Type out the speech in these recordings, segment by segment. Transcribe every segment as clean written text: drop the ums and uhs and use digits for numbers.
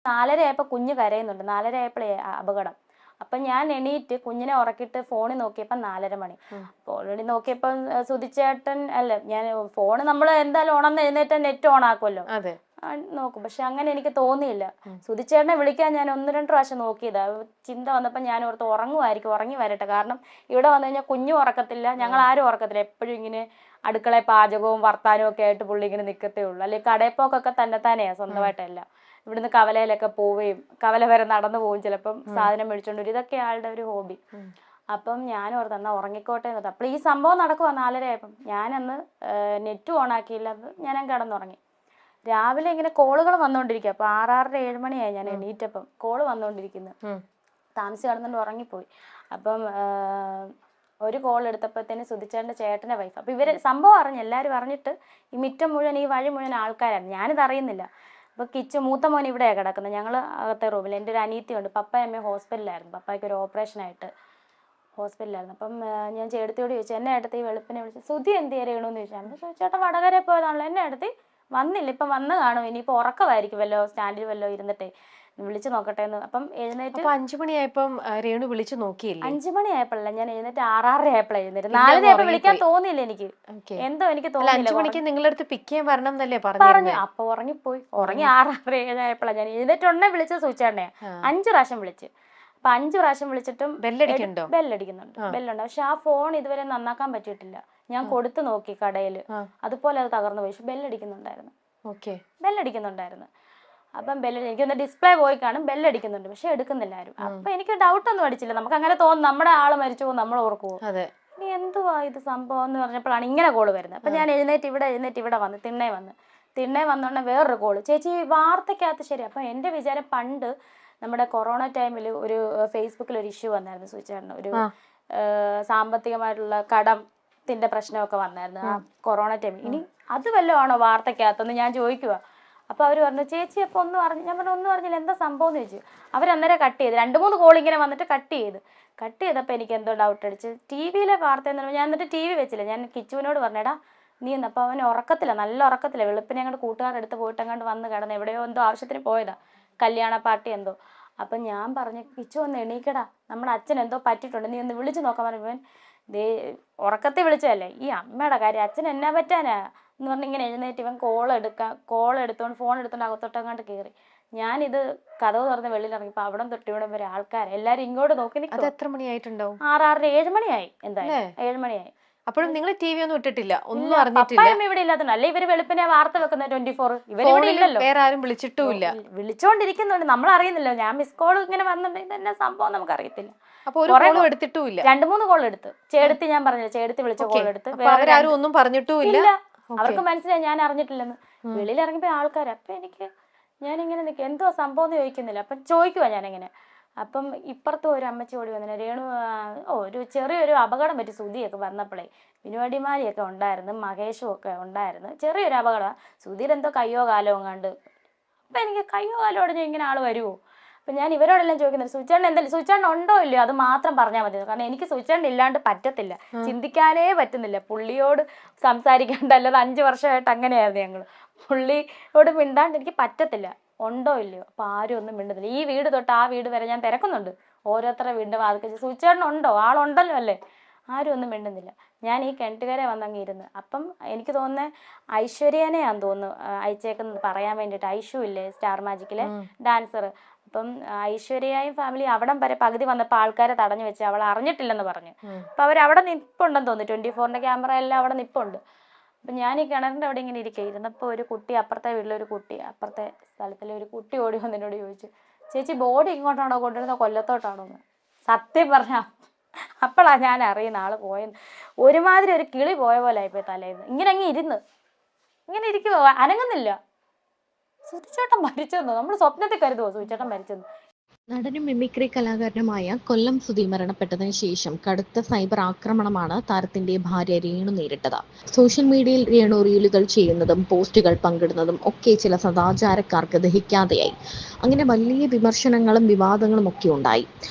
4:30 ആയപ്പോൾ കുഞ്ഞ് കരയുന്നുണ്ട്. 4:30 ആയപ്പോഴേ അപകടം. അപ്പം ഞാൻ എണീറ്റ് കുഞ്ഞിനെ ഉറക്കിയിട്ട് ഫോണിൽ നോക്കിയപ്പോൾ 4:30 മണി. അപ്പോൾ ഓൾറെഡി നോക്കിയപ്പം സുധിച്ചേട്ടൻ അല്ല, ഞാൻ ഫോണ് നമ്മൾ എന്തായാലും ഉണർന്ന് എഴുന്നേറ്റ് നെറ്റ് ഓൺ ആക്കുമല്ലോ, നോക്കും. പക്ഷെ അങ്ങനെ എനിക്ക് തോന്നിയില്ല. സുധിച്ചേട്ടനെ വിളിക്കാൻ ഞാൻ 1-2 പ്രാവശ്യം നോക്കിയതാ. ചിന്ത വന്നപ്പോൾ ഞാൻ ഓർത്ത് ഉറങ്ങുമായിരിക്കും, ഉറങ്ങി വരട്ടെ. കാരണം ഇവിടെ വന്നു കഴിഞ്ഞാൽ കുഞ്ഞും ഉറക്കത്തില്ല, ഞങ്ങൾ ആരും ഉറക്കത്തില്ല. എപ്പോഴും ഇങ്ങനെ അടുക്കള പാചകവും വർത്താനവും ഒക്കെ ആയിട്ട് പുള്ളി ഇങ്ങനെ നിൽക്കത്തേ ഉള്ളൂ. അല്ലെങ്കിൽ കടയപ്പോക്കൊക്കെ തന്നെത്താനെയാ, സ്വന്തമായിട്ടല്ല. ഇവിടുന്ന് കവലയിലൊക്കെ പോവുകയും കവല വരെ നടന്നു പോവും, ചിലപ്പം സാധനം മേടിച്ചോണ്ട് വരും. ഇതൊക്കെ ആളുടെ ഒരു ഹോബി. അപ്പം ഞാൻ ഓർത്ത് എന്നാൽ ഉറങ്ങിക്കോട്ടെ എന്ന്. അപ്പോൾ ഈ സംഭവം നടക്കുവാ 4:30 ആയപ്പം. ഞാനന്ന് നെറ്റ് ഓൺ ആക്കിയില്ല, ഞാൻ കിടന്നുറങ്ങി. രാവിലെ ഇങ്ങനെ കോളുകൾ വന്നുകൊണ്ടിരിക്കുക. അപ്പോൾ 6-6:30 7 മണിയായി ഞാൻ എണീറ്റപ്പം. കോള് വന്നുകൊണ്ടിരിക്കുന്നു. താമസിച്ച് കിടന്നുകൊണ്ട് ഉറങ്ങിപ്പോയി. അപ്പം ഒരു കോൾ എടുത്തപ്പോഴത്തേന് സുധിച്ചേട്ടൻ്റെ ചേട്ടൻ്റെ വൈഫ്. അപ്പോൾ ഇവർ സംഭവം അറിഞ്ഞു, എല്ലാവരും അറിഞ്ഞിട്ട് ഈ മിറ്റം മുഴുവൻ, ഈ വഴി മുഴുവൻ ആൾക്കാരായിരുന്നു. ഞാനിത് അറിയുന്നില്ല. അപ്പോൾ മൂത്ത മോൻ ഇവിടെയാണ് കിടക്കുന്നത്, ഞങ്ങൾ അകത്തെ റൂമിൽ. എൻ്റെ ഒരു അനിയത്തിയുണ്ട്. പപ്പയും അമ്മയും ഹോസ്പിറ്റലിലായിരുന്നു, പപ്പായ്ക്ക് ഒരു ഓപ്പറേഷനായിട്ട് ഹോസ്പിറ്റലിലായിരുന്നു. അപ്പം ഞാൻ ചേട്ടത്തിയോട് ചോദിച്ചു, എന്നെ അടുത്ത് ഈ വെളുപ്പിനെ വിളിച്ചു, സുധി എന്ത് ചെയ്യണമെന്ന് ചോദിച്ചാൽ, അപ്പോൾ ചേട്ടൻ വടകര പോയതാണല്ലോ. എന്നെ അടുത്ത് വന്നില്ല, ഇപ്പം വന്ന് കാണും, ഇനിയിപ്പോൾ ഉറക്കമായിരിക്കും, വല്ലോ സ്റ്റാൻഡിൽ വല്ലോ ഇരുന്നിട്ടേ വിളിച്ചു നോക്കട്ടെ എന്ന്. അപ്പം എഴുന്നേറ്റ് 5 മണിയായപ്പം രേണു വിളിച്ചു നോക്കിയില്ലേ? 5 മണിയായപ്പോഴല്ല, ഞാൻ എഴുന്നേറ്റ് 6-6:30 ആയപ്പോഴാണ് എഴുന്നേറ്റ്. 4:30 ആയപ്പോൾ വിളിക്കാൻ തോന്നിയില്ല എനിക്ക്, എന്തോ എനിക്ക് തോന്നിയില്ല. 5 മണിക്ക് നിങ്ങളുടെ അടുത്ത് പിക്ക് ചെയ്യാൻ വരണം എന്നല്ലേ പറഞ്ഞു. അപ്പൊ ഉറങ്ങിപ്പോയി. ഉറങ്ങി 6-6:30 7 ആയപ്പോഴാണ് ഞാൻ എഴുന്നേറ്റ് വിളിച്ചത്. സൂചിച്ചേട്ടനെ 5 പ്രാവശ്യം വിളിച്ച്. അപ്പൊ 5 പ്രാവശ്യം വിളിച്ചിട്ടും ബെല്ലടിക്കുന്നുണ്ട്. ബെല്ലുണ്ട്, പക്ഷെ ആ ഫോൺ ഇതുവരെ നന്നാക്കാൻ പറ്റിയിട്ടില്ല. ഞാൻ കൊടുത്തു നോക്കി കടയിൽ, അതുപോലെ അത് തകർന്നു പോയി. പക്ഷെ ബെല്ലടിക്കുന്നുണ്ടായിരുന്നു. അപ്പം എനിക്കൊന്ന് ഡിസ്പ്ലേ പോയി കാണും, ബെല്ലടിക്കുന്നുണ്ട്, പക്ഷെ എടുക്കുന്നില്ല ആരും. അപ്പൊ എനിക്ക് ഡൗട്ടൊന്നും അടിച്ചില്ല. നമുക്ക് അങ്ങനെ തോന്നും, നമ്മുടെ ആള് മരിച്ചു പോകും, നമ്മൾ ഓർക്കുമോ, ഇനി എന്തുവാ ഇത് സംഭവം എന്ന് പറഞ്ഞപ്പോഴാണ് ഇങ്ങനെ കോള് വരുന്നത്. അപ്പൊ ഞാൻ എഴുന്നേറ്റ് ഇവിടെ വന്ന് തിണ്ണേ വന്നോണ്ട് വേറൊരു കോള്, ചേച്ചി വാർത്തക്കകത്ത് ശരി. അപ്പൊ എന്റെ വിചാരം, പണ്ട് നമ്മുടെ കൊറോണ ടൈമിൽ ഒരു ഫേസ്ബുക്കിൽ ഒരു ഇഷ്യൂ വന്നായിരുന്നു സുചേട്ടന്, ഒരു സാമ്പത്തികമായിട്ടുള്ള കടത്തിന്റെ പ്രശ്നമൊക്കെ വന്നായിരുന്നു ആ കൊറോണ ടൈമിൽ. ഇനി അത് വല്ലതും ആണോ വാർത്തക്കകത്തെന്ന് ഞാൻ ചോദിക്കുക. അപ്പോൾ അവർ പറഞ്ഞു, ചേച്ചി അപ്പോൾ ഒന്നും അറിഞ്ഞു. ഞാൻ പറഞ്ഞു, ഒന്നും അറിഞ്ഞില്ല, എന്താ സംഭവം എന്ന് ചോദിച്ചു. അവരന്നേരം കട്ട് ചെയ്ത്, 2-3 കോൾ ഇങ്ങനെ വന്നിട്ട് കട്ട് ചെയ്തപ്പോൾ എനിക്ക് എന്തോ ഡൗട്ട് അടിച്ച്. ടി വിയിലെ വാർത്ത എന്ന് പറഞ്ഞാൽ ഞാൻ എന്നിട്ട് ടി വി വെച്ചില്ല. ഞാൻ കിച്ചുവിനോട് പറഞ്ഞേടാ നീ എന്ന്. അപ്പോൾ അവൻ ഉറക്കത്തില്ല, നല്ല ഉറക്കത്തില്ല. വെളുപ്പിനെ അങ്ങോട്ട് കൂട്ടുകാരുടെ അടുത്ത് പോയിട്ട് അങ്ങോട്ട് വന്ന് കിടന്ന്, എവിടെയോ എന്തോ ആവശ്യത്തിന് പോയതാ, കല്യാണ പാർട്ടി എന്തോ. അപ്പം ഞാൻ പറഞ്ഞു, കിച്ചു ഒന്ന് എണീക്കടാ, നമ്മുടെ അച്ഛൻ എന്തോ പറ്റിയിട്ടുണ്ട്, നീ ഒന്ന് വിളിച്ച് നോക്കാൻ പറഞ്ഞു. ഇവൻ ഉറക്കത്തിൽ വിളിച്ചതല്ലേ, ഈ അമ്മയുടെ കാര്യം, അച്ഛൻ എന്നാ പറ്റാനാ എന്ന് പറഞ്ഞ് ഇങ്ങനെ എഴുന്നേറ്റ് ഇവൻ ഫോൺ എടുത്തോണ്ട് അകത്തോട്ടങ്ങാണ്ട് കയറി. ഞാനിത് കഥവ് തുറന്ന് വെളിയിൽ ഇറങ്ങിയപ്പോൾ അവിടെ തൊട്ട് ഇവിടെ വരെ ആൾക്കാർ എല്ലാവരും ഇങ്ങോട്ട് നോക്കി നിൽക്കും. എത്ര മണിയായിട്ടുണ്ടാവും? 6-6:30 7 മണിയായി, എന്തായാലും 7 മണിയായി. അപ്പോഴും നിങ്ങൾ ടി വി ഒന്നും ഇട്ടിട്ടില്ല, ഒന്നും അറിഞ്ഞിട്ടില്ല? പപ്പായമ്മ ഇവിടെ ഇല്ലാത്തതുകൊണ്ട്. അല്ലെ ഇവര് വെളുപ്പിനെ വാർത്ത വെക്കുന്ന 24, ഇവരിവിടെ ഇല്ലല്ലോ, വേറെ ആരും വിളിച്ചിട്ടുമില്ല. വിളിച്ചോണ്ടിരിക്കുന്നുണ്ട്, നമ്മൾ അറിയുന്നില്ല. ഞാൻ മിസ് കോൾ ഇങ്ങനെ വന്നിട്ടുണ്ടെങ്കിൽ തന്നെ സംഭവം നമുക്ക് അറിയത്തില്ല. അപ്പൊ ഒരു കോളും എടുത്തിട്ടുമില്ല? 2-3 കോൾ എടുത്ത്. ചേടത്തി, ഞാൻ പറഞ്ഞില്ല, ചേടത്തി വിളിച്ച കോൾ എടുത്ത്. അവരാരും ഒന്നും പറഞ്ഞിട്ടുമില്ല, അവർക്ക് മനസ്സിലായി ഞാൻ അറിഞ്ഞിട്ടില്ലെന്ന്. വെളിയിൽ ഇറങ്ങിയപ്പോ ആൾക്കാർ. അപ്പൊ ഞാനിങ്ങനെ നിൽക്കുക, എന്തോ സംഭവം എന്ന് ചോദിക്കുന്നില്ല. അപ്പം ചോദിക്കുവാ ഞാനിങ്ങനെ. അപ്പം ഇപ്പുറത്തും ഒരു അമ്മച്ചി ഓടി വന്നില്ല, രേണു ഒരു ചെറിയൊരു അപകടം പറ്റി സുധിയൊക്കെ വന്നപ്പോഴേ, വിനുവടിമാരിയൊക്കെ ഉണ്ടായിരുന്നു, മഹേഷും ഒക്കെ ഉണ്ടായിരുന്നു, ചെറിയൊരു അപകടം. സുധീർ എന്തോ കയ്യോ കാലോ കണ്ട്. അപ്പം എനിക്ക് കയ്യോ കാലോ ഉടനെ ഇങ്ങനെ ആൾ വരുമോ. അപ്പം ഞാൻ ഇവരോടെല്ലാം ചോദിക്കുന്നത്, സുചേട്ടൻ എന്തായാലും സുചേട്ടൻ ഉണ്ടോ ഇല്ലയോ അത് മാത്രം പറഞ്ഞാൽ മതി. കാരണം എനിക്ക് സുചേട്ടൻ ഇല്ലാണ്ട് പറ്റത്തില്ല, ചിന്തിക്കാനേ പറ്റുന്നില്ല. പുള്ളിയോട് സംസാരിക്കാണ്ട്, അല്ലാതെ 5 വർഷമായിട്ട് അങ്ങനെയായിരുന്നു ഞങ്ങൾ. പുള്ളിയോട് മിണ്ടാണ്ട് എനിക്ക് പറ്റത്തില്ല, ഉണ്ടോ ഇല്ലയോ. അപ്പം ആരും ഒന്നും മിണ്ടുന്നില്ല. ഈ വീട് തൊട്ട് ആ വീട് വരെ ഞാൻ തിരക്കുന്നുണ്ട്, ഓരോരുത്തരുടെ വീടിൻ്റെ വാതിൽ സുചേട്ടൻ ഉണ്ടോ, ആളുണ്ടല്ലോ അല്ലേ, ആരും ഒന്നും മിണ്ടുന്നില്ല. ഞാൻ ഈ കിണറ്റുകരെ വന്നങ്ങ് ഇരുന്ന്. അപ്പം എനിക്ക് തോന്നുന്നത് ഐശ്വര്യനെയാന്ന് തോന്നുന്നു അയച്ചേക്കുന്നത് പറയാൻ വേണ്ടിയിട്ട്. ഐഷു ഇല്ലേ, സ്റ്റാർ മാജിക്കിലെ ഡാൻസർ. അപ്പം ഐശ്വര്യയും ഫാമിലി അവിടം വരെ പകുതി വന്നപ്പോൾ ആൾക്കാരെ തടഞ്ഞു വെച്ച്, അവൾ അറിഞ്ഞിട്ടില്ലെന്ന് പറഞ്ഞു. അപ്പം അവരവിടെ നിൽപ്പുണ്ടെന്ന് തോന്നുന്നു, 24-ന്റെ ക്യാമറ എല്ലാം അവിടെ നിൽപ്പുണ്ട്. അപ്പം ഞാൻ ഈ കിണറിൻ്റെ അവിടെ ഇങ്ങനെ ഇരുന്നപ്പോൾ ഒരു കുട്ടി, അപ്പുറത്തെ വീട്ടിലൊരു കുട്ടി, അപ്പുറത്തെ സ്ഥലത്തിലെ ഒരു കുട്ടി ഓടി വന്നതിനോട് ചോദിച്ചു, ചേച്ചി ബോഡി ഇങ്ങോട്ടാണോ കൊണ്ടുവരുന്നത് കൊല്ലത്തോട്ടാണോ എന്ന്. സത്യം പറഞ്ഞാൽ അപ്പോഴാണ് ഞാൻ അറിയുന്ന ആൾ പോയെന്ന്. ഒരുമാതിരി ഒരു കിളി പോയ പോലെ ആയിപ്പോയി തലേന്ന്. ഇങ്ങനെ ഇരിക്കുമോ, അനങ്ങുന്നില്ല. സുധിച്ചേട്ടൻ മരിച്ചെന്നോ, നമ്മൾ സ്വപ്നത്തിൽ കരുതുമോ സുധിച്ചേട്ടൻ മരിച്ചെന്ന്. നടനും മിമിക്രി കലാകാരനുമായ കൊല്ലം സുധി മരണപ്പെട്ടതിന് ശേഷം കടുത്ത സൈബർ ആക്രമണമാണ് താരത്തിന്റെ ഭാര്യ രേണു നേരിട്ടത്. സോഷ്യൽ മീഡിയയിൽ രേണു റീലുകൾ ചെയ്യുന്നതും പോസ്റ്റുകൾ പങ്കിടുന്നതും ഒക്കെ ചില സദാചാരക്കാർക്ക് ദഹിക്കാതെയായി. അങ്ങനെ വലിയ വിമർശനങ്ങളും വിവാദങ്ങളും ഒക്കെ ഉണ്ടായി.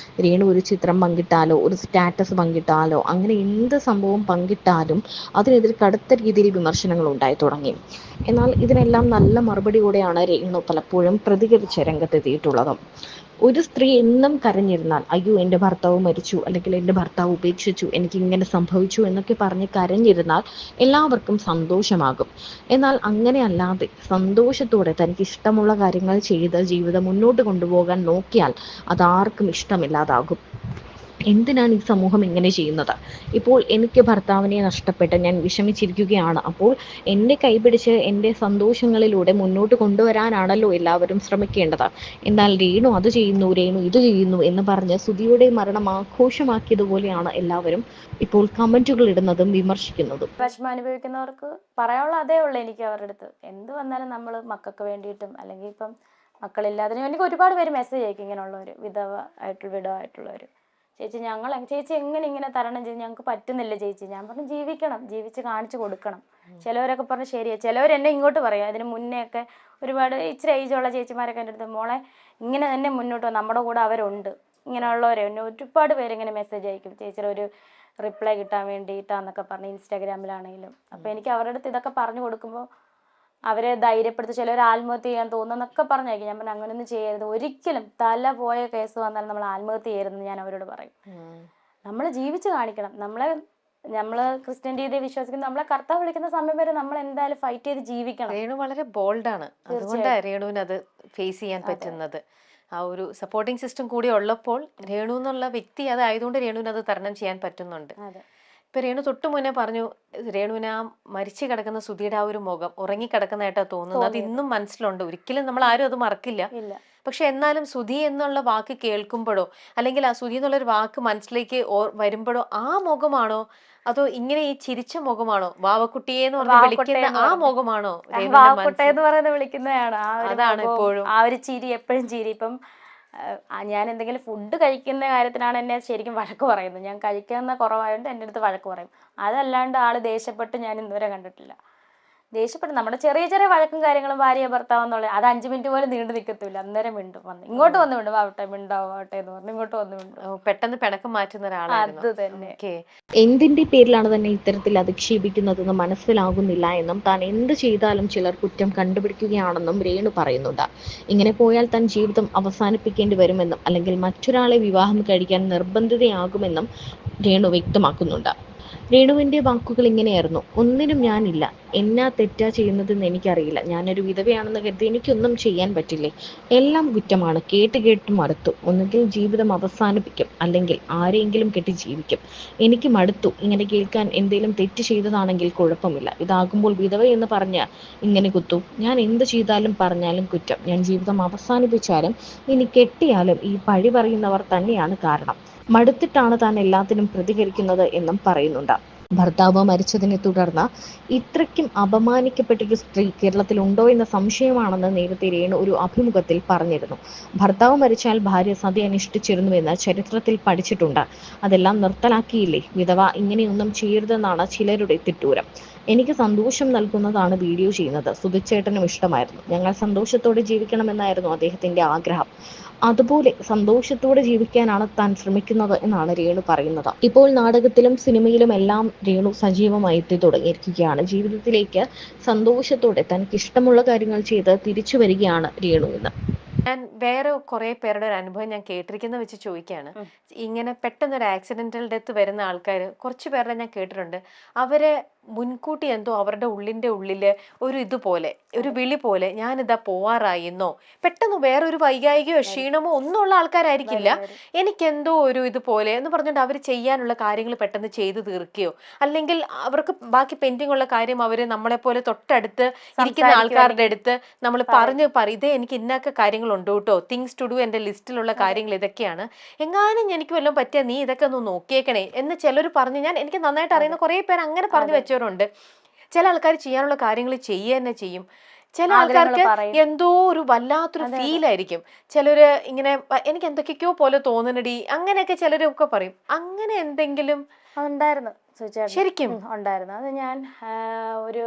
രേണു ഒരു ചിത്രം പങ്കിട്ടാലോ ഒരു സ്റ്റാറ്റസ് പങ്കിട്ടാലോ അങ്ങനെ എന്ത് സംഭവം പങ്കിട്ടാലും അതിനെതിരെ കടുത്ത രീതിയിൽ വിമർശനങ്ങൾ ഉണ്ടായി തുടങ്ങി. എന്നാൽ ഇതിനെല്ലാം നല്ല മറുപടിയോടെയാണ് രേണു പലപ്പോഴും പ്രതികരിച്ച് രംഗത്തെത്തിയിട്ടുള്ളത്. ഒരു സ്ത്രീ എന്നും കരഞ്ഞിരുന്നാൽ അയ്യോ എൻ്റെ ഭർത്താവ് മരിച്ചു അല്ലെങ്കിൽ എൻ്റെ ഭർത്താവ് ഉപേക്ഷിച്ചു എനിക്ക് ഇങ്ങനെ സംഭവിച്ചു എന്നൊക്കെ പറഞ്ഞ് കരഞ്ഞിരുന്നാൽ എല്ലാവർക്കും സന്തോഷമാകും. എന്നാൽ അങ്ങനെ അല്ലാതെ സന്തോഷത്തോടെ തനിക്ക് ഇഷ്ടമുള്ള കാര്യങ്ങൾ ചെയ്ത് ജീവിതം മുന്നോട്ട് കൊണ്ടുപോകാൻ നോക്കിയാൽ അതാർക്കും ഇഷ്ടമില്ലാതാകും. എന്തിനാണ് ഈ സമൂഹം ഇങ്ങനെ ചെയ്യുന്നത്? ഇപ്പോൾ എനിക്ക് ഭർത്താവിനെ നഷ്ടപ്പെട്ട് ഞാൻ വിഷമിച്ചിരിക്കുകയാണ്. അപ്പോൾ എന്നെ കൈപിടിച്ച് എൻ്റെ സന്തോഷങ്ങളിലൂടെ മുന്നോട്ട് കൊണ്ടുവരാനാണല്ലോ എല്ലാവരും ശ്രമിക്കേണ്ടത്. എന്നാൽ രേണു അത് ചെയ്യുന്നു, രേണു ഇത് ചെയ്യുന്നു എന്ന് പറഞ്ഞ് സുധിയുടെ മരണം ആഘോഷമാക്കിയതുപോലെയാണ് എല്ലാവരും ഇപ്പോൾ കമന്റുകൾ ഇടുന്നതും വിമർശിക്കുന്നതും. വിഷമം അനുഭവിക്കുന്നവർക്ക് പറയാനുള്ള അതേ ഉള്ളൂ എനിക്ക് അവരുടെ അടുത്ത്. എന്ത് വന്നാലും നമ്മൾ മക്കൾക്ക് വേണ്ടിയിട്ടും അല്ലെങ്കിൽ ഇപ്പം മക്കളില്ലാതെ എനിക്ക് ഒരുപാട് പേര് മെസ്സേജ് അയക്കും, ഇങ്ങനെയുള്ളവർ വിധവായിട്ടുള്ളവർ. ചേച്ചി എങ്ങനെ ഇങ്ങനെ തരണം ചെയ്ത്, ഞങ്ങൾക്ക് പറ്റുന്നില്ല ചേച്ചി. ഞാൻ പറഞ്ഞു ജീവിക്കണം, ജീവിച്ച് കാണിച്ചു കൊടുക്കണം. ചിലവരൊക്കെ പറഞ്ഞു ശരിയാ. ചിലവർ എന്നെ ഇങ്ങോട്ട് പറയാം. അതിന് മുന്നേ ഒക്കെ ഒരുപാട് ഇച്ചിരി ഏജുള്ള ചേച്ചിമാരൊക്കെ എൻ്റെ അടുത്ത് മോളെ ഇങ്ങനെ തന്നെ മുന്നോട്ട് പോകും, നമ്മുടെ കൂടെ അവരുണ്ട്. ഇങ്ങനെയുള്ളവരെ എന്നെ ഒരുപാട് പേര് ഇങ്ങനെ മെസ്സേജ് അയക്കും, ചേച്ചിയുടെ ഒരു റിപ്ലൈ കിട്ടാൻ വേണ്ടിയിട്ടാന്നൊക്കെ പറഞ്ഞ് ഇൻസ്റ്റാഗ്രാമിലാണെങ്കിലും. അപ്പോൾ എനിക്ക് അവരുടെ അടുത്ത് ഇതൊക്കെ പറഞ്ഞു കൊടുക്കുമ്പോൾ അവരെ ധൈര്യപ്പെടുത്തി. ചിലവർ ആത്മഹത്യ ചെയ്യാൻ തോന്നുന്നൊക്കെ പറഞ്ഞേക്കും. ഞാൻ പറഞ്ഞു അങ്ങനെയൊന്നും ചെയ്യരുത്, ഒരിക്കലും തല പോയ കേസ് വന്നാലും നമ്മൾ ആത്മഹത്യ ചെയ്യരുതെന്ന് ഞാൻ അവരോട് പറയും. നമ്മൾ ജീവിച്ച് കാണിക്കണം. നമ്മൾ ക്രിസ്ത്യൻ രീതിയെ വിശ്വസിക്കുന്ന നമ്മളെ കർത്താവ് വിളിക്കുന്ന സമയം വരെ നമ്മൾ എന്തായാലും ഫൈറ്റ് ചെയ്ത് ജീവിക്കണം. രേണു വളരെ ബോൾഡാണ്, അതുകൊണ്ടാണ് രേണുവിന് അത് ഫേസ് ചെയ്യാൻ പറ്റുന്നത്. ആ ഒരു സപ്പോർട്ടിങ് സിസ്റ്റം കൂടി ഉള്ളപ്പോൾ രേണു എന്നുള്ള വ്യക്തി അതായതുകൊണ്ട് രേണുവിന് അത് തരണം ചെയ്യാൻ പറ്റുന്നുണ്ട്. ഇപ്പൊ രേണു തൊട്ടു മുന്നേ പറഞ്ഞു രേണുവിന് ആ മരിച്ചു കിടക്കുന്ന സുധിയുടെ ആ ഒരു മുഖം ഉറങ്ങിക്കിടക്കുന്നതായിട്ടാ തോന്നുന്നത്. അത് ഇന്നും മനസ്സിലുണ്ട്, ഒരിക്കലും നമ്മൾ ആരും അത് മറക്കില്ല. പക്ഷെ എന്നാലും സുധി എന്നുള്ള വാക്ക് കേൾക്കുമ്പോഴോ അല്ലെങ്കിൽ ആ സുധി എന്നുള്ളൊരു വാക്ക് മനസ്സിലേക്ക് വരുമ്പോഴോ ആ മുഖമാണോ അതോ ഇങ്ങനെ ഈ ചിരിച്ച മുഖമാണോ, വാവക്കുട്ടിയെ എന്ന് പറഞ്ഞ് വിളിക്കുന്ന ആ മുഖമാണോ വാവക്കുട്ടയെന്ന് പറയുന്നത് വിളിക്കുന്നതാണ്? അതാണ് ഇപ്പോഴും ആ ഒരു ചിരി, എപ്പോഴും ചിരി. ഇപ്പം ഞാൻ എന്തെങ്കിലും ഫുഡ് കഴിക്കുന്ന കാര്യത്തിനാണ് എന്നെ ശരിക്കും വഴക്ക് പറയുന്നത്. ഞാൻ കഴിക്കുന്ന കുറവായതുകൊണ്ട് എൻ്റെ അടുത്ത് വഴക്ക് പറയും. അതല്ലാണ്ട് ആള് ദേഷ്യപ്പെട്ട് ഞാൻ ഇന്നുവരെ കണ്ടിട്ടില്ല. ദേഷ്യപ്പെട്ട് നമ്മുടെ ചെറിയ ചെറിയ വഴക്കും കാര്യങ്ങളും ഭാര്യ ഭർത്താവ് എന്നുള്ളത് അത് 5 മിനിറ്റ് പോലും നീണ്ടു നിൽക്കത്തില്ല. അന്നേരം മിണ്ടും, വന്ന് ഇങ്ങോട്ട് വന്ന് മിണ്ടും, ആവട്ടെ മിണ്ടാവട്ടെ എന്ന് പറഞ്ഞ് ഇങ്ങോട്ട് വന്ന് മിണ്ടും. പെട്ടെന്ന് പിണക്കം മാറ്റുന്ന ഒരാളായിരുന്നു. അത് തന്നെ. എന്തിന്റെ പേരിലാണ് തന്നെ ഇത്തരത്തിൽ അധിക്ഷേപിക്കുന്നതെന്ന് മനസ്സിലാകുന്നില്ല എന്നും താൻ എന്ത് ചെയ്താലും ചിലർ കുറ്റം കണ്ടുപിടിക്കുകയാണെന്നും രേണു പറയുന്നുണ്ട്. ഇങ്ങനെ പോയാൽ താൻ ജീവിതം അവസാനിപ്പിക്കേണ്ടി വരുമെന്നും അല്ലെങ്കിൽ മറ്റൊരാളെ വിവാഹം കഴിക്കാൻ നിർബന്ധിതയാകുമെന്നും രേണു വ്യക്തമാക്കുന്നുണ്ട്. രേണുവിന്റെ വാക്കുകൾ ഇങ്ങനെയായിരുന്നു: ഒന്നിനും ഞാനില്ല, എന്നാ തെറ്റാ ചെയ്യുന്നതെന്ന് എനിക്കറിയില്ല, ഞാനൊരു വിധവയാണെന്ന് കരുതി എനിക്കൊന്നും ചെയ്യാൻ പറ്റില്ലേ, എല്ലാം കുറ്റമാണ്, കേട്ട് മടുത്തു, ഒന്നുകിൽ ജീവിതം അവസാനിപ്പിക്കും അല്ലെങ്കിൽ ആരെയെങ്കിലും കെട്ടി ജീവിക്കും, എനിക്ക് മടുത്തു, ഇങ്ങനെ കേൾക്കാൻ. എന്തേലും തെറ്റ് ചെയ്തതാണെങ്കിൽ കുഴപ്പമില്ല, ഇതാകുമ്പോൾ വിധവ എന്ന് പറഞ്ഞ് ഇങ്ങനെ കുത്തു, ഞാൻ എന്ത് ചെയ്താലും പറഞ്ഞാലും കുറ്റം, ഞാൻ ജീവിതം അവസാനിപ്പിച്ചാലും ഇനി കെട്ടിയാലും ഈ പഴി പറയുന്നവർ തന്നെയാണ് കാരണം, മടുത്തിട്ടാണ് താൻ എല്ലാത്തിനും പ്രതികരിക്കുന്നത് എന്നും പറയുന്നുണ്ട്. ഭർത്താവ് മരിച്ചതിനെ തുടർന്ന് ഇത്രയ്ക്കും അപമാനിക്കപ്പെട്ടൊരു സ്ത്രീ കേരളത്തിലുണ്ടോ എന്ന സംശയമാണെന്ന് നേരത്തെ രേണു ഒരു അഭിമുഖത്തിൽ പറഞ്ഞിരുന്നു. ഭർത്താവ് മരിച്ചാൽ ഭാര്യ സതി അനുഷ്ഠിച്ചിരുന്നുവെന്ന് ചരിത്രത്തിൽ പഠിച്ചിട്ടുണ്ട്, അതെല്ലാം നിർത്തലാക്കിയില്ലേ, വിധവ ഇങ്ങനെയൊന്നും ചെയ്യരുതെന്നാണ് ചിലരുടെ തിട്ടൂരം. എനിക്ക് സന്തോഷം നൽകുന്നതാണ് വീഡിയോ ചെയ്യുന്നത്, സുധിച്ചേട്ടനും ഇഷ്ടമായിരുന്നു, ഞങ്ങൾ സന്തോഷത്തോടെ ജീവിക്കണമെന്നായിരുന്നു അദ്ദേഹത്തിന്റെ ആഗ്രഹം, അതുപോലെ സന്തോഷത്തോടെ ജീവിക്കാനാണ് താൻ ശ്രമിക്കുന്നത് എന്നാണ് രേണു പറയുന്നത്. ഇപ്പോൾ നാടകത്തിലും സിനിമയിലും എല്ലാം രേണു സജീവമായി എത്തി തുടങ്ങിയിരിക്കുകയാണ്. ജീവിതത്തിലേക്ക് സന്തോഷത്തോടെ തനിക്ക് ഇഷ്ടമുള്ള കാര്യങ്ങൾ ചെയ്ത് തിരിച്ചു വരികയാണ് രേണു എന്ന്. ഞാൻ വേറെ കുറെ പേരുടെ ഒരു അനുഭവം ഞാൻ കേട്ടിരിക്കുന്ന വെച്ച് ചോദിക്കുകയാണ്. ഇങ്ങനെ പെട്ടെന്നൊരു ആക്സിഡന്റൽ ഡെത്ത് വരുന്ന ആൾക്കാർ കുറച്ച് പേരുടെ ഞാൻ കേട്ടിട്ടുണ്ട്. അവരെ മുൻകൂട്ടി എന്തോ അവരുടെ ഉള്ളില് ഒരു ഇതുപോലെ ഒരു വിളി പോലെ ഞാനിതാ പോവാറായിന്നോ, പെട്ടെന്ന് വേറൊരു വൈകാരികയോ ക്ഷീണമോ ഒന്നും ഉള്ള ആൾക്കാരായിരിക്കില്ല, എനിക്കെന്തോ ഒരു ഇതുപോലെ എന്ന് പറഞ്ഞുകൊണ്ട് അവർ ചെയ്യാനുള്ള കാര്യങ്ങൾ പെട്ടെന്ന് ചെയ്തു തീർക്കുകയോ അല്ലെങ്കിൽ അവർക്ക് ബാക്കി പെൻഡിങ് ഉള്ള കാര്യം അവർ നമ്മളെപ്പോലെ തൊട്ടടുത്ത് ഇരിക്കുന്ന ആൾക്കാരുടെ അടുത്ത് നമ്മൾ ഇതേ എനിക്ക് ഇന്നൊക്കെ കാര്യങ്ങളുണ്ട് കേട്ടോ, തിങ്സ് ടു ഡു, എൻ്റെ ലിസ്റ്റിലുള്ള കാര്യങ്ങൾ ഇതൊക്കെയാണ്, എങ്ങാനും എനിക്ക് വല്ലതും പറ്റിയ നീ ഇതൊക്കെ ഒന്ന് നോക്കിയേക്കണേ എന്ന് ചിലർ പറഞ്ഞു. എനിക്ക് നന്നായിട്ട് അറിയുന്ന കുറേ പേര് അങ്ങനെ പറഞ്ഞു വെച്ചവരുണ്ട്. ചില ആൾക്കാർ ചെയ്യാനുള്ള കാര്യങ്ങൾ ചെയ്യുക തന്നെ ചെയ്യും. ചില ആഗ്രഹങ്ങൾ ആൾക്കാർക്ക് പറയും. എന്തോ ഒരു വല്ലാത്തൊരു ഫീൽ ആയിരിക്കും. ചിലര് ഇങ്ങനെ എനിക്ക് എന്തൊക്കെയോ പോലെ തോന്നണടി അങ്ങനെയൊക്കെ ചിലരൊക്കെ പറയും. അങ്ങനെ എന്തെങ്കിലും ഉണ്ടായിരുന്നു സുചേട്ടൻ. ശരിക്കും ഉണ്ടായിരുന്നു. അത് ഞാൻ ഒരു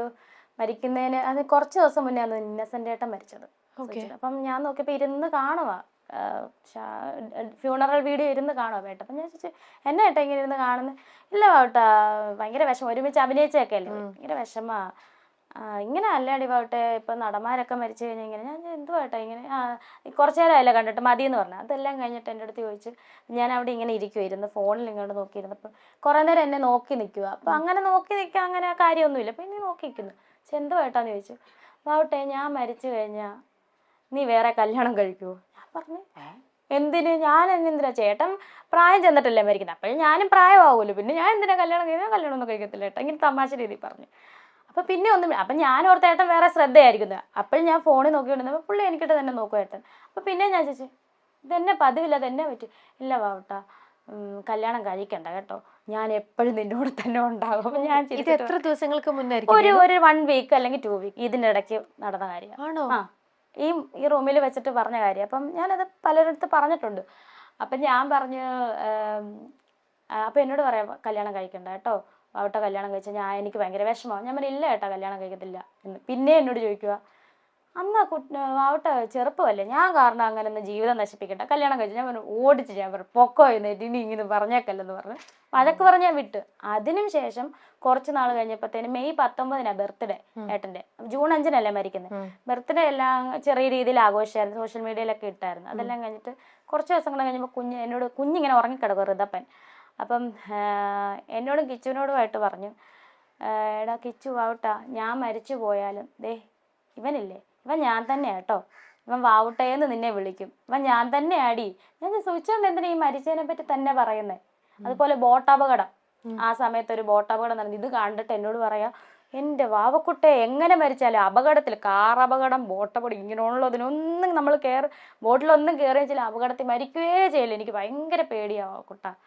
മരിക്കുന്നതിന് അത് കുറച്ച് ദിവസം മുന്നേ ആണ് ഇന്നസെന്റ് ഏട്ടൻ മരിച്ചത്. ഓക്കെ. സുചേട്ടൻ. അപ്പം ഞാൻ നോക്കിയപ്പോൾ ഇരുന്ന് കാണുക, ഫ്യൂണറൽ വീഡിയോ ഇരുന്ന് കാണുക വേട്ട. അപ്പം ഞാൻ ചോദിച്ചു എന്നെ ഏട്ടാ ഇങ്ങനെ ഇരുന്ന് കാണുന്നത്. ഇല്ല വേട്ടാ, ഭയങ്കര വിഷമം, ഒരുമിച്ച് അഭിനയിച്ചൊക്കെ അല്ലേ, ഭയങ്കര വിഷമാ. ഇങ്ങനെ അല്ലാടി പാവട്ടെ, ഇപ്പം നടന്മാരൊക്കെ മരിച്ചു കഴിഞ്ഞാൽ ഇങ്ങനെ. ഞാൻ എന്തുവാട്ടാ ഇങ്ങനെ, കുറച്ചു നേരമല്ലേ കണ്ടിട്ട് മതി എന്ന് പറഞ്ഞു. അതെല്ലാം കഴിഞ്ഞിട്ട് എൻ്റെ അടുത്ത് ചോദിച്ചു. ഞാൻ അവിടെ ഇങ്ങനെ ഇരിക്കുമായിരുന്നു, ഫോണിൽ ഇങ്ങോട്ട് നോക്കിയിരുന്നപ്പം കുറേ നേരം എന്നെ നോക്കി നിൽക്കുക. അപ്പം അങ്ങനെ നോക്കി നിൽക്കുക, അങ്ങനെ കാര്യമൊന്നുമില്ല. അപ്പം എന്നെ നോക്കി നിൽക്കുന്നു. പക്ഷെ എന്തുവാട്ടാന്ന് ചോദിച്ചു. പാവട്ടെ, ഞാൻ മരിച്ചു കഴിഞ്ഞാൽ നീ വേറെ കല്യാണം കഴിക്കുമോ? ഞാൻ പറഞ്ഞു എന്തിന്, ഞാൻ എന്തിനാ, ചേട്ടൻ പ്രായം ചെന്നിട്ടല്ലേ മരിക്കുന്നത്, അപ്പോഴും ഞാനും പ്രായമാവുമല്ലോ, പിന്നെ ഞാൻ എന്തിനാ കല്യാണം കഴിക്കുന്നത്, കല്യാണം ഒന്നും കഴിക്കത്തില്ല ഏട്ടാ, ഇങ്ങനെ തമാശ രീതിയിൽ പറഞ്ഞു. അപ്പം പിന്നെ ഒന്നും, അപ്പം ഞാൻ ഓർത്ത ഏട്ടൻ വേറെ ശ്രദ്ധയായിരിക്കുന്നത്. അപ്പോഴും ഞാൻ ഫോണിൽ നോക്കിക്കൊണ്ടിരുന്നപ്പോൾ പുള്ളി എനിക്കിട്ട് തന്നെ നോക്കും ഏട്ടൻ. അപ്പം പിന്നെ ഞാൻ ചോദിച്ചു ഇതെന്നെ പതിവില്ല, അതെന്നെ പറ്റും. ഇല്ല പാവട്ടാ, കല്യാണം കഴിക്കണ്ട കേട്ടോ, ഞാൻ എപ്പോഴും നിന്നോട് തന്നെ ഉണ്ടാകും. അപ്പം ഞാൻ ഇത് എത്ര ദിവസങ്ങൾക്ക് മുന്നായിരിക്കും? ഒരു 1 വീക്ക് അല്ലെങ്കിൽ 2 വീക്ക് ഇതിൻ്റെ ഇടയ്ക്ക് നടന്ന കാര്യമാണ്. ആണോ? ഈ റൂമിൽ വെച്ചിട്ട് പറഞ്ഞ കാര്യം. അപ്പം ഞാനത് പലരിടത്ത് പറഞ്ഞിട്ടുണ്ട്. അപ്പം ഞാൻ പറഞ്ഞു, അപ്പം എന്നോട് പറയാം കല്യാണം കഴിക്കണ്ട കേട്ടോ, പാവട്ട കല്യാണം കഴിച്ചാൽ എനിക്ക് ഭയങ്കര വിഷമമാണ്. ഞാൻ പറഞ്ഞു ഇല്ല ഏട്ടാ, കല്യാണം കഴിക്കത്തില്ല എന്ന്. പിന്നെ എന്നോട് ചോദിക്കുക അന്നാ പാവട്ട ചെറുപ്പമല്ലേ, ഞാൻ കാരണം അങ്ങനെ ഒന്ന് ജീവിതം നശിപ്പിക്കട്ടെ, കല്യാണം കഴിച്ചു. ഞാൻ പറഞ്ഞു ഓടിച്ച്, ഞാൻ പറഞ്ഞു പൊക്കോ എന്നിട്ട് ഇനി ഇങ്ങനെ പറഞ്ഞേക്കല്ലെന്ന് പറഞ്ഞു വഴക്ക് പറഞ്ഞ് ഞാൻ വിട്ട്. അതിനും ശേഷം കുറച്ച് നാൾ കഴിഞ്ഞപ്പോഴത്തേനും മെയ് 19 ബർത്ത്ഡേ ഏട്ടൻ്റെ, ജൂൺ 5 മരിക്കുന്നത്. ബർത്ത്ഡേ എല്ലാം ചെറിയ രീതിയിൽ ആഘോഷമായിരുന്നു, സോഷ്യൽ മീഡിയയിലൊക്കെ ഇട്ടായിരുന്നു. അതെല്ലാം കഴിഞ്ഞിട്ട് കുറച്ച് ദിവസങ്ങൾ കഴിഞ്ഞപ്പോൾ കുഞ്ഞിങ്ങനെ ഉറങ്ങിക്കിടക്കും, ഋതപ്പൻ. അപ്പം എന്നോടും കിച്ചുവിനോടുമായിട്ട് പറഞ്ഞു, എടാ കിച്ചു വാവുട്ടാ, ഞാൻ മരിച്ചു പോയാലും ദേ ഇവനില്ലേ, ഇവൻ ഞാൻ തന്നെയാ കേട്ടോ, ഇവൻ വാവുട്ടേന്ന് നിന്നെ വിളിക്കും, ഇവൻ ഞാൻ തന്നെ ആടി. ഞാൻ ചോദിച്ചോണ്ട് എന്തിനാ ഈ മരിച്ചതിനെ പറ്റി തന്നെ പറയുന്നത്. അതുപോലെ ബോട്ടപകടം, ആ സമയത്ത് ഒരു ബോട്ടപകടം നടന്നു. ഇത് കണ്ടിട്ട് എന്നോട് പറയാ എൻ്റെ വാവക്കുട്ടെ എങ്ങനെ മരിച്ചാലും അപകടത്തിൽ, കാർ അപകടം, ബോട്ടപകടം, ഇങ്ങനെയുള്ളതിനൊന്നും നമ്മൾ ബോട്ടിലൊന്നും കയറി വെച്ചാൽ അപകടത്തിൽ മരിക്കുകയേ ചെയ്യില്ല, എനിക്ക് ഭയങ്കര പേടിയാ വാവക്കുട്ട.